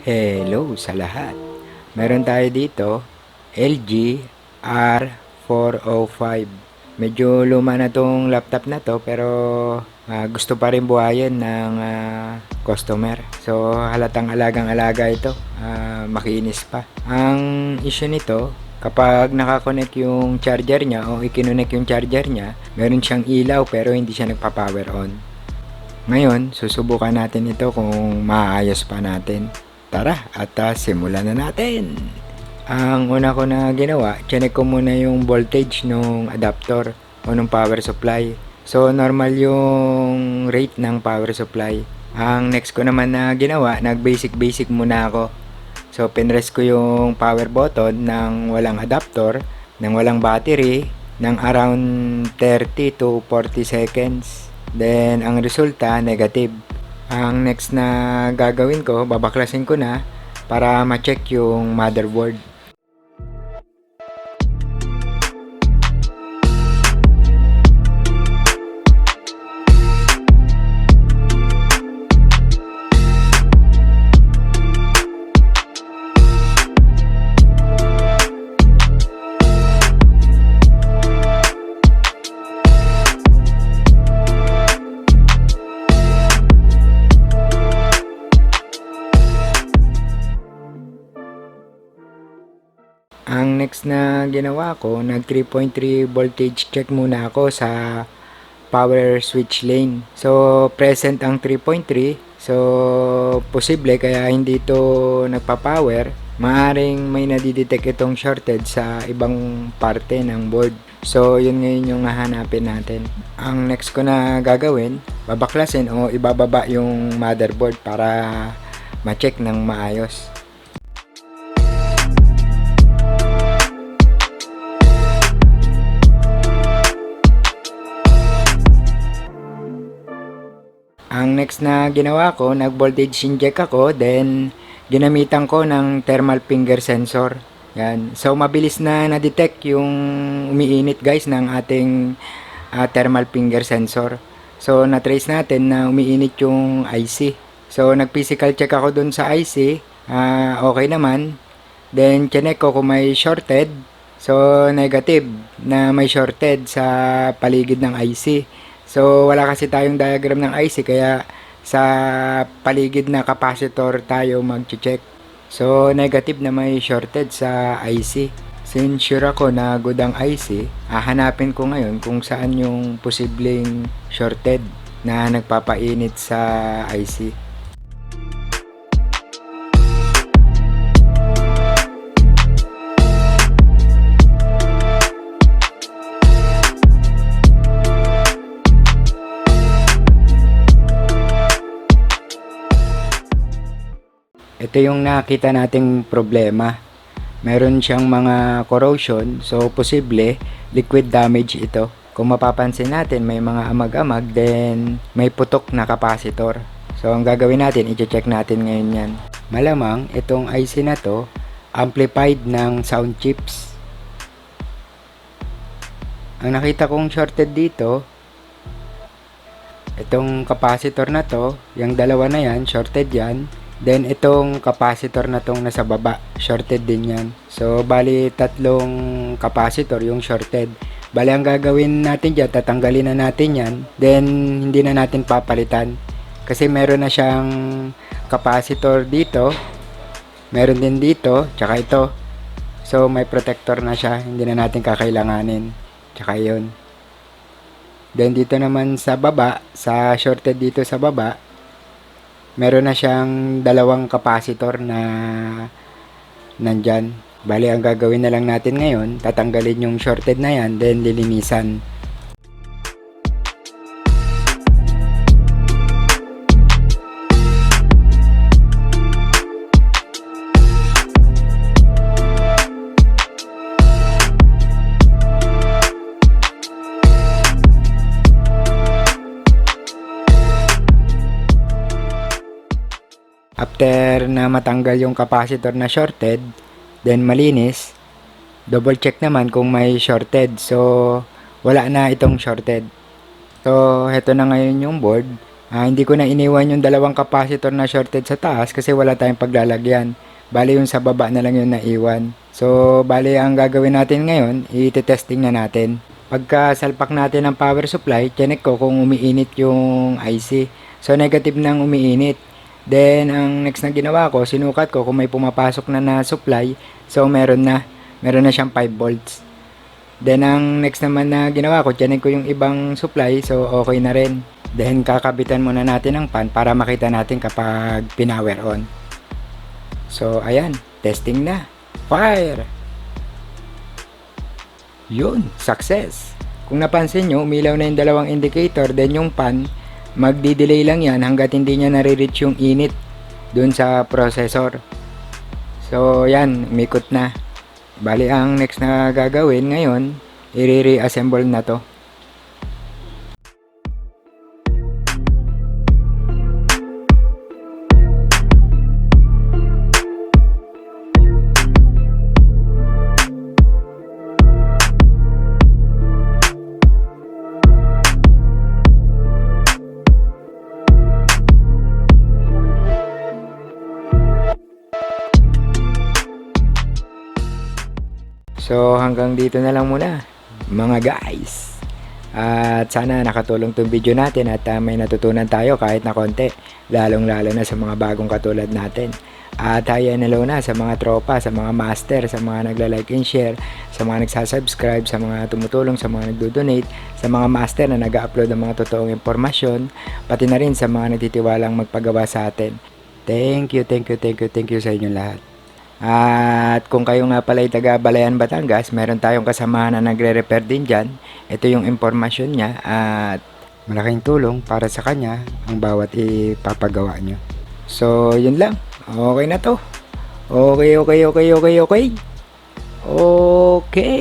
Hello sa lahat. Meron tayo dito, LG R405. Medyo luma na tong laptop na to pero gusto pa rin buhayin ng customer. So halatang alagang-alaga ito. Makinis pa. Ang issue nito, kapag nakakonect yung charger niya o ikinonect yung charger niya, meron siyang ilaw pero hindi siya nagpa-power on. Ngayon, susubukan natin ito kung maayos pa natin. Tara, at simulan na natin! Ang una ko na ginawa, chinek ko muna yung voltage ng adapter o ng power supply. So, normal yung rate ng power supply. Ang next ko naman na ginawa, nag-basic muna ako. So, pinrest ko yung power button ng walang adapter, ng walang battery, ng around 30 to 40 seconds. Then, ang resulta, negative. Ang next na gagawin ko, babaklasin ko na para ma-check yung motherboard. Ang next na ginawa ko, nag 3.3 voltage check muna ako sa power switch lane. So, present ang 3.3. So, posible kaya hindi ito nagpa-power. Maaring may nadidetect itong shorted sa ibang parte ng board. So, yun ngayon yung hahanapin natin. Ang next ko na gagawin, babaklasin o ibababa yung motherboard para ma-check ng maayos. Ang next na ginawa ko, nag-voltage inject ako, then ginamitan ko ng thermal finger sensor. Yan. So, mabilis na na-detect yung umiinit guys ng ating thermal finger sensor. So, na-trace natin na umiinit yung IC. So, nag-physical check ako dun sa IC. Okay naman. Then, chinek ko kung may shorted. So, negative na may shorted sa paligid ng IC. So, wala kasi tayong diagram ng IC kaya sa paligid na capacitor tayo mag-check. So, negative na may shorted sa IC. Since sure ako na good ang IC, hahanapin ko ngayon kung saan yung posibleng shorted na nagpapainit sa IC. Ito yung nakita nating problema. Meron siyang mga corrosion, so posible liquid damage ito. Kung mapapansin natin, may mga amag-amag, then may putok na capacitor. So ang gagawin natin, i-check natin ngayon yan. Malamang itong IC na to, amplified ng sound chips. Ang nakita kong shorted dito, itong capacitor na to, yung dalawa na yan, shorted yan. Then, itong capacitor na tong nasa baba, shorted din yan. So, bali, tatlong capacitor yung shorted. Bali, ang gagawin natin dyan, tatanggalin na natin yan. Then, hindi na natin papalitan. Kasi meron na siyang capacitor dito. Meron din dito, tsaka ito. So, may protector na siya. Hindi na natin kakailanganin. Tsaka yun. Then, dito naman sa baba, sa shorted dito sa baba, meron na siyang dalawang capacitor na nandyan. Bali, ang gagawin na lang natin ngayon, tatanggalin yung shorted na yan, then lilinisan. After na matanggal yung capacitor na shorted, then malinis, double check naman kung may shorted. So, wala na itong shorted. So, heto na ngayon yung board. Hindi ko na iniwan yung dalawang capacitor na shorted sa taas kasi wala tayong paglalagyan. Bali yung sa baba na lang yung naiwan. So, bali ang gagawin natin ngayon, i-testing na natin. Pagka salpak natin ng power supply, check ko kung umiinit yung IC. So, negative nang umiinit. Then, ang next na ginawa ko, sinukat ko kung may pumapasok na supply. So, meron na. Meron na siyang 5 volts. Then, ang next naman na ginawa ko, check ko yung ibang supply. So, okay na rin. Then, kakabitan muna natin ang pan para makita natin kapag pinower on. So, ayan. Testing na. Fire! Yun. Success! Kung napansin nyo, umilaw na yung dalawang indicator. Then, yung pan, magdi-delay lang yan hanggat hindi niya nare-reach yung init dun sa processor. So, yan. Umikot na. Bali, ang next na gagawin ngayon, i-reassemble na to. So, hanggang dito na lang muna, mga guys. At sana nakatulong tong video natin at may natutunan tayo kahit na konti. Lalong-lalo na sa mga bagong katulad natin. At hi and hello na sa mga tropa, sa mga master, sa mga nagla-like and share, sa mga nagsasubscribe, sa mga tumutulong, sa mga nagdo-donate, sa mga master na nag-upload ng mga totoong impormasyon, pati na rin sa mga nagtitiwalang magpagawa sa atin. Thank you sa inyong lahat. At kung kayo nga pala ay taga Balayan, Batangas, meron tayong kasamahan na nagre-repair din dyan. Ito yung impormasyon niya at malaking tulong para sa kanya ang bawat ipapagawa nyo. So, yun lang. Okay na to. Okay. Okay.